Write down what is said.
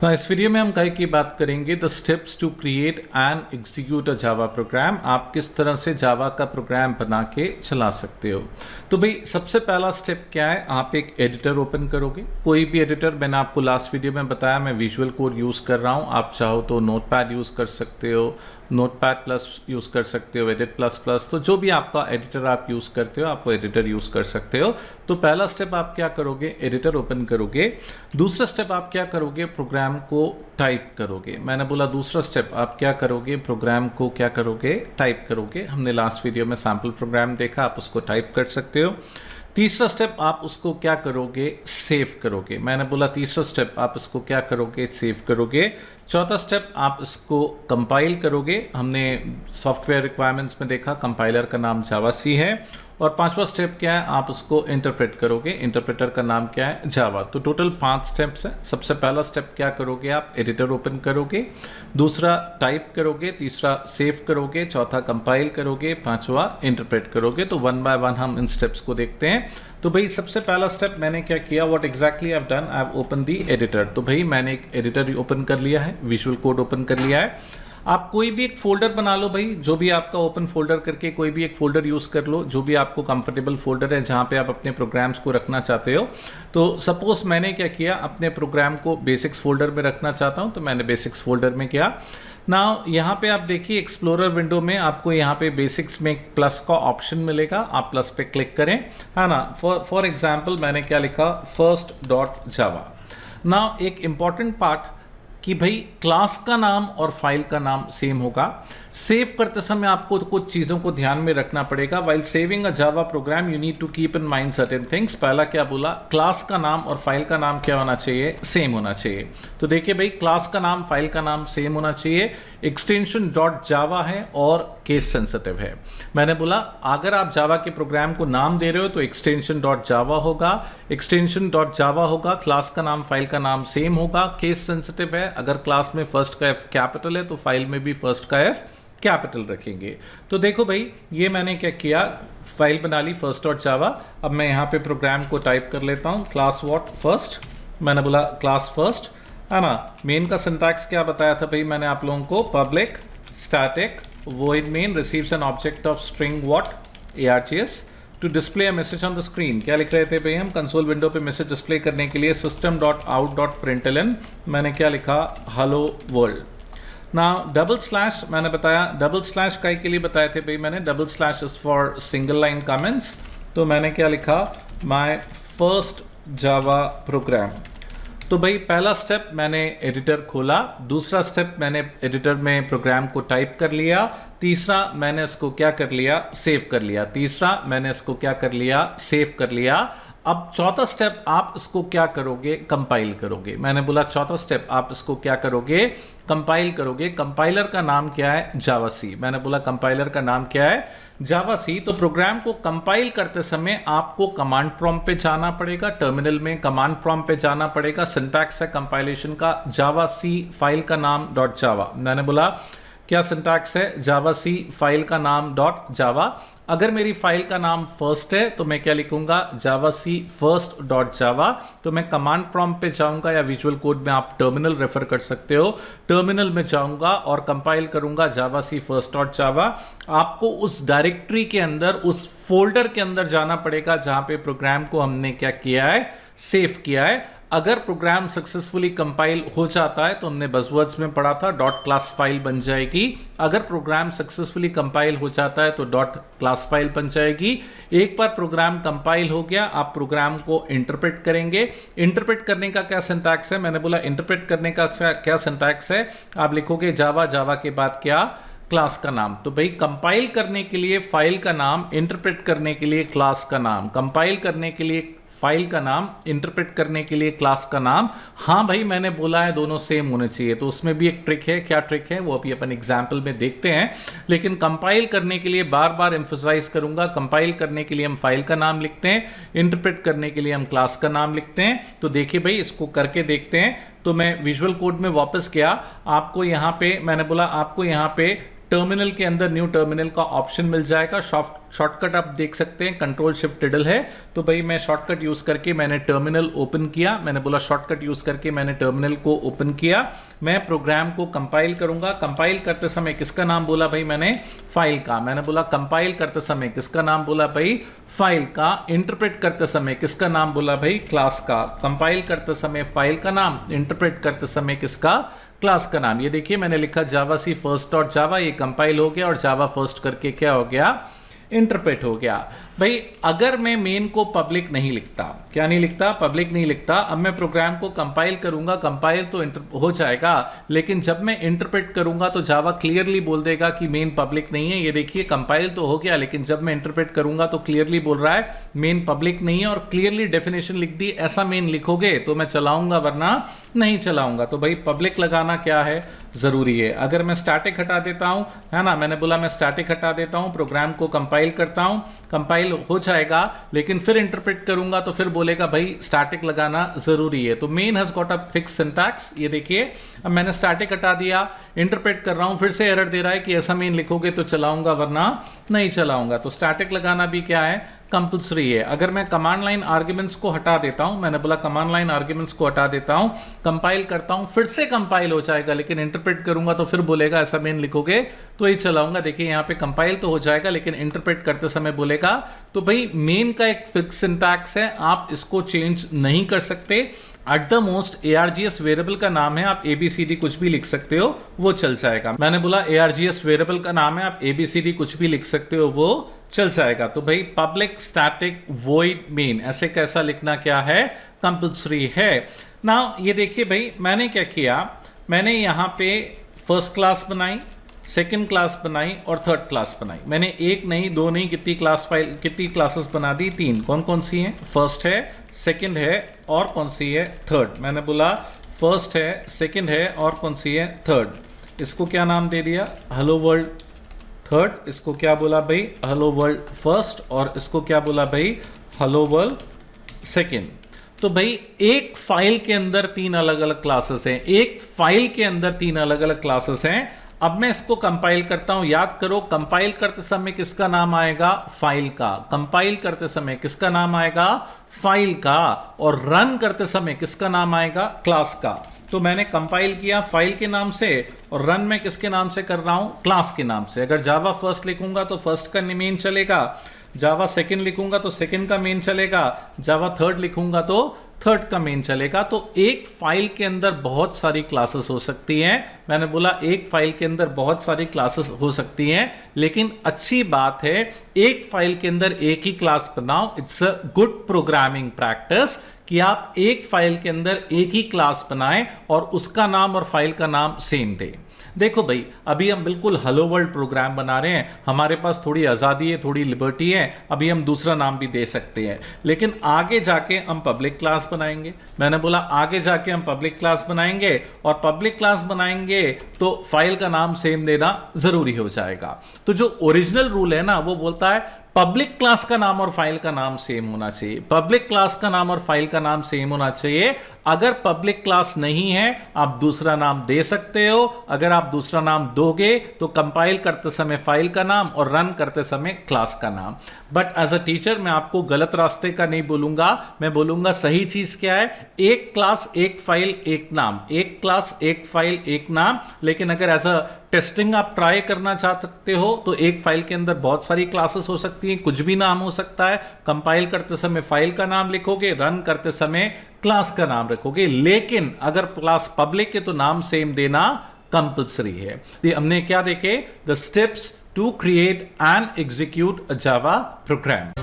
तो इस वीडियो में हम कई की बात करेंगे the steps to create and execute a Java program. आप किस तरह से जावा का प्रोग्राम बना के चला सकते हो। तो भाई सबसे पहला स्टेप क्या है, आप एक एडिटर ओपन करोगे, कोई भी एडिटर। मैंने आपको लास्ट वीडियो में बताया मैं विजुअल कोड यूज़ कर रहा हूँ, आप चाहो तो नोटपैड यूज़ कर सकते हो, नोटपैड प्लस यूज़ कर सकते हो, एडिट प्लस प्लस। तो जो भी आपका एडिटर आप यूज़ करते हो आप वो एडिटर यूज़ कर सकते हो। तो पहला स्टेप आप क्या करोगे, एडिटर ओपन करोगे। दूसरा स्टेप आप क्या करोगे, प्रोग्राम को टाइप करोगे। मैंने बोला दूसरा स्टेप आप क्या करोगे, प्रोग्राम को क्या करोगे, टाइप करोगे। हमने लास्ट वीडियो में सैम्पल प्रोग्राम देखा, आप उसको टाइप कर सकते हो। तीसरा स्टेप आप उसको क्या करोगे, सेव करोगे। मैंने बोला तीसरा स्टेप आप इसको क्या करोगे, सेव करोगे। चौथा स्टेप आप इसको कंपाइल करोगे। हमने सॉफ्टवेयर रिक्वायरमेंट्स में देखा कंपाइलर का नाम जावासी है। और पांचवा स्टेप क्या है, आप उसको इंटरप्रेट करोगे, इंटरप्रेटर का नाम क्या है, जावा। तो टोटल 5 स्टेप्स हैं। सबसे पहला स्टेप क्या करोगे, आप एडिटर ओपन करोगे। दूसरा टाइप करोगे, तीसरा सेव करोगे, चौथा कंपाइल करोगे, पांचवा इंटरप्रेट करोगे। तो वन बाय वन हम इन स्टेप्स को देखते हैं। तो भाई सबसे पहला स्टेप मैंने क्या किया, what exactly I have done, I have open the editor. तो भाई मैंने एक एडिटर ओपन कर लिया है, विजुअल कोड ओपन कर लिया है। आप कोई भी एक फोल्डर बना लो भाई, जो भी आपका ओपन फोल्डर करके कोई भी एक फोल्डर यूज कर लो, जो भी आपको कंफर्टेबल फोल्डर है जहां पे आप अपने प्रोग्राम्स को रखना चाहते हो। तो सपोज मैंने क्या किया, अपने प्रोग्राम को बेसिक्स फोल्डर में रखना चाहता हूं, तो मैंने बेसिक्स फोल्डर में किया। नाउ यहाँ पे आप देखिए एक्सप्लोरर विंडो में आपको यहाँ पे बेसिक्स में एक प्लस का ऑप्शन मिलेगा, आप प्लस पे क्लिक करें, है ना। फॉर एग्जाम्पल मैंने क्या लिखा, first.java। नाउ एक इंपॉर्टेंट पार्ट कि भाई क्लास का नाम और फाइल का नाम सेम होगा। सेव करते समय आपको कुछ चीज़ों को ध्यान में रखना पड़ेगा। While saving a Java program you need to keep in mind certain things. पहला क्या बोला, क्लास का नाम और फाइल का नाम क्या होना चाहिए, सेम होना चाहिए। तो देखिए भाई क्लास का नाम फाइल का नाम सेम होना चाहिए। एक्सटेंशन डॉट जावा है और केस सेंसिटिव है। मैंने बोला अगर आप जावा के प्रोग्राम को नाम दे रहे हो तो एक्सटेंशन डॉट जावा होगा, एक्सटेंशन डॉट जावा होगा, क्लास का नाम फाइल का नाम सेम होगा। केस सेंसिटिव है, अगर क्लास में फर्स्ट का एफ कैपिटल है तो फाइल में भी फर्स्ट का एफ कैपिटल रखेंगे। तो देखो भाई ये मैंने क्या किया, फाइल बना ली first.java। अब मैं यहाँ पे प्रोग्राम को टाइप कर लेता हूँ, क्लास व्हाट फर्स्ट। मैंने बोला क्लास फर्स्ट, है ना। मेन का सिंटैक्स क्या बताया था भाई मैंने आप लोगों को, public static void main receives an object of string what args to display a message on the screen। क्या लिख रहे थे भाई हम, कंसोल विंडो पे मैसेज डिस्प्ले करने के लिए system.out.println मैंने क्या लिखा, hello world। ना डबल स्लैश मैंने बताया, डबल स्लैश काय के लिए बताए थे भाई मैंने, double slash is for single line comments. तो मैंने क्या लिखा, माय फर्स्ट जावा प्रोग्राम। तो भाई पहला स्टेप मैंने एडिटर खोला, दूसरा स्टेप मैंने एडिटर में प्रोग्राम को टाइप कर लिया, तीसरा मैंने इसको क्या कर लिया, सेव कर लिया, तीसरा मैंने इसको क्या कर लिया, सेव कर लिया। अब चौथा स्टेप आप इसको क्या करोगे, कंपाइल करोगे। मैंने बोला चौथा स्टेप आप इसको क्या करोगे, कंपाइल करोगे। कंपाइलर का नाम क्या है, जावासी। मैंने बोला कंपाइलर का नाम क्या है, जावासी। तो प्रोग्राम को कंपाइल करते समय आपको कमांड प्रॉम्प्ट पे जाना पड़ेगा, टर्मिनल में कमांड प्रॉम्प्ट पे जाना पड़ेगा। सिंटैक्स है कंपाइलेशन का जावासी फाइल का नाम डॉट जावा। मैंने बोला क्या सिंटैक्स है, जावासी फाइल का नाम डॉट जावा। अगर मेरी फाइल का नाम फर्स्ट है तो मैं क्या लिखूंगा, जावासी फर्स्ट डॉट जावा। तो मैं कमांड प्रॉम्प्ट पे जाऊंगा या विजुअल कोड में आप टर्मिनल रेफर कर सकते हो, टर्मिनल में जाऊंगा और कंपाइल करूंगा जावासी फर्स्ट डॉट जावा। आपको उस डायरेक्टरी के अंदर, उस फोल्डर के अंदर जाना पड़ेगा जहां पे प्रोग्राम को हमने क्या किया है, सेव किया है। अगर प्रोग्राम सक्सेसफुली कंपाइल हो जाता है तो हमने बज़वर्ड्स में पढ़ा था डॉट क्लास फाइल बन जाएगी। अगर प्रोग्राम सक्सेसफुली कंपाइल हो जाता है तो डॉट क्लास फाइल बन जाएगी। एक बार प्रोग्राम कंपाइल हो गया, आप प्रोग्राम को इंटरप्रेट करेंगे। इंटरप्रेट करने का क्या सिंटैक्स है, मैंने बोला इंटरप्रेट करने का क्या सिंटैक्स है, आप लिखोगे जावा, जावा के बाद क्या, क्लास का नाम। तो भाई कंपाइल करने के लिए फाइल का नाम, इंटरप्रेट करने के लिए क्लास का नाम, कंपाइल करने के लिए फाइल का नाम, इंटरप्रेट करने के लिए क्लास का नाम। हाँ भाई मैंने बोला है दोनों सेम होने चाहिए, तो उसमें भी एक ट्रिक है। क्या ट्रिक है वो अभी अपन एग्जाम्पल में देखते हैं। लेकिन कंपाइल करने के लिए बार बार एम्फसाइज करूंगा, कंपाइल करने के लिए हम फाइल का नाम लिखते हैं, इंटरप्रेट करने के लिए हम क्लास का नाम लिखते हैं। तो देखिए भाई इसको करके देखते हैं। तो मैं विजुअल कोड में वापस गया, आपको यहाँ पे मैंने बोला आपको यहाँ पे टर्मिनल के अंदर न्यू टर्मिनल का ऑप्शन मिल जाएगा, शॉर्टकट आप देख सकते हैं कंट्रोल शिफ्ट टिडल है। तो भाई मैं शॉर्टकट यूज करके मैंने टर्मिनल ओपन किया, मैंने बोला शॉर्टकट यूज करके मैंने टर्मिनल को ओपन किया। मैं प्रोग्राम को कंपाइल करूंगा। कंपाइल करते समय किसका नाम बोला भाई मैंने? फाइल का। मैंने बोला कंपाइल करते समय किसका नाम बोला भाई? फाइल का। इंटरप्रेट करते समय किसका नाम बोला भाई? क्लास का। कंपाइल करते समय फाइल का नाम, इंटरप्रेट करते समय किसका? क्लास का नाम। ये देखिए मैंने लिखा जावा सी फर्स्ट डॉट जावा, ये कंपाइल हो गया और जावा फर्स्ट करके क्या हो गया? इंटरप्रेट हो गया। भाई अगर मैं मेन को पब्लिक नहीं लिखता, क्या नहीं लिखता? पब्लिक नहीं लिखता। अब मैं प्रोग्राम को कंपाइल करूंगा, कंपाइल तो हो जाएगा, लेकिन जब मैं इंटरप्रेट करूंगा तो जावा क्लियरली बोल देगा कि मेन पब्लिक नहीं है। ये देखिए कंपाइल तो हो गया, लेकिन जब मैं इंटरप्रेट करूंगा तो क्लियरली बोल रहा है मेन पब्लिक नहीं है, और क्लियरली डेफिनेशन लिख दी, ऐसा मेन लिखोगे तो मैं चलाऊंगा वरना नहीं चलाऊंगा। तो भाई पब्लिक लगाना क्या है? जरूरी है। अगर मैं स्टैटिक हटा देता हूं, है ना, मैंने बोला मैं स्टैटिक हटा देता हूं, प्रोग्राम को कंपाइल करता हूं, कंपाइल हो जाएगा, लेकिन फिर इंटरप्रेट करूंगा तो फिर बोलेगा भाई स्टैटिक लगाना जरूरी है। तो main has got a fix syntax. ये देखिए अब मैंने स्टैटिक हटा दिया, इंटरप्रेट कर रहा हूं, फिर से एरर दे रहा है कि ऐसा मेन लिखोगे तो चलाऊंगा वरना नहीं चलाऊंगा। तो स्टैटिक लगाना भी क्या है? कंपल्सरी है। अगर मैं कमांड लाइन आर्ग्यूमेंट्स को हटा देता हूं, मैंने बोला कमांड लाइन आर्ग्यूमेंट्स को हटा देता हूं, कंपाइल करता हूं, फिर से कंपाइल हो जाएगा, लेकिन इंटरप्रेट करूंगा तो फिर बोलेगा ऐसा मेन लिखोगे तो ही चलाऊंगा। देखिए यहां पे कंपाइल तो हो जाएगा, लेकिन इंटरप्रेट करते समय बोलेगा। तो भाई मेन का एक फिक्स सिंटैक्स है, आप इसको चेंज नहीं कर सकते। At the most ARGS variable का नाम है, आप ABCD कुछ भी लिख सकते हो, वो चल जाएगा। मैंने बोला ARGS वेरिएबल का नाम है, आप ABCD कुछ भी लिख सकते हो, वो चल जाएगा। तो भाई पब्लिक स्टैटिक वॉइड मेन ऐसे कैसा लिखना क्या है? कंपल्सरी है ना। ये देखिए भाई मैंने क्या किया, मैंने यहां पे फर्स्ट क्लास बनाई, सेकंड क्लास बनाई और थर्ड क्लास बनाई। मैंने एक नहीं, दो नहीं, कितनी क्लासेस बना दी? 3। कौन कौन सी हैं? फर्स्ट है, सेकंड है और कौन सी है? थर्ड। मैंने बोला फर्स्ट है, सेकंड है और कौन सी है? थर्ड। इसको क्या नाम दे दिया? Hello world third. इसको क्या बोला भाई? Hello world first. और इसको क्या बोला भाई? Hello world second. तो भाई एक फाइल के अंदर 3 अलग अलग क्लासेस हैं, एक फाइल के अंदर 3 अलग अलग क्लासेस हैं। अब मैं इसको कंपाइल करता हूं। याद करो कंपाइल करते समय किसका नाम आएगा? फाइल का। कंपाइल करते समय किसका नाम आएगा? फाइल का। और रन करते समय किसका नाम आएगा? क्लास का। तो मैंने कंपाइल किया फाइल के नाम से, और रन मैं किसके नाम से कर रहा हूं? क्लास के नाम से। अगर जावा फर्स्ट लिखूंगा तो फर्स्ट का मेन चलेगा, जावा सेकंड लिखूंगा तो सेकंड का मेन चलेगा, जावा थर्ड लिखूंगा तो थर्ड का मेन चलेगा। तो एक फाइल के अंदर बहुत सारी क्लासेस हो सकती हैं। मैंने बोला एक फाइल के अंदर बहुत सारी क्लासेस हो सकती हैं, लेकिन अच्छी बात है एक फाइल के अंदर एक ही क्लास बनाओ। It's a good programming practice कि आप एक फाइल के अंदर एक ही क्लास बनाएं और उसका नाम और फाइल का नाम सेम दें। देखो भाई अभी हम बिल्कुल हेलो वर्ल्ड प्रोग्राम बना रहे हैं, हमारे पास थोड़ी आज़ादी है, थोड़ी लिबर्टी है, अभी हम दूसरा नाम भी दे सकते हैं, लेकिन आगे जाके हम पब्लिक क्लास बनाएंगे। मैंने बोला आगे जाके हम पब्लिक क्लास बनाएंगे, और पब्लिक क्लास बनाएंगे तो फाइल का नाम सेम देना जरूरी हो जाएगा। तो जो ओरिजिनल रूल है ना वो बोलता है पब्लिक क्लास का नाम और फाइल का नाम सेम होना चाहिए। पब्लिक क्लास का नाम और फाइल का नाम सेम होना चाहिए। अगर पब्लिक क्लास नहीं है आप दूसरा नाम दे सकते हो। अगर आप दूसरा नाम दोगे तो कंपाइल करते समय फाइल का नाम और रन करते समय क्लास का नाम। बट एज अ टीचर मैं आपको गलत रास्ते का नहीं बोलूंगा, मैं बोलूंगा सही चीज क्या है, एक क्लास एक फाइल एक नाम, एक क्लास एक फाइल एक नाम। लेकिन अगर एज अ टेस्टिंग आप ट्राई करना चाह सकते हो तो एक फाइल के अंदर बहुत सारी क्लासेस हो सकती हैं, कुछ भी नाम हो सकता है। कंपाइल करते समय फाइल का नाम लिखोगे, रन करते समय क्लास का नाम रखोगे, लेकिन अगर क्लास पब्लिक है तो नाम सेम देना कंपल्सरी है। हमने क्या देखे? The steps to create and execute a Java programme.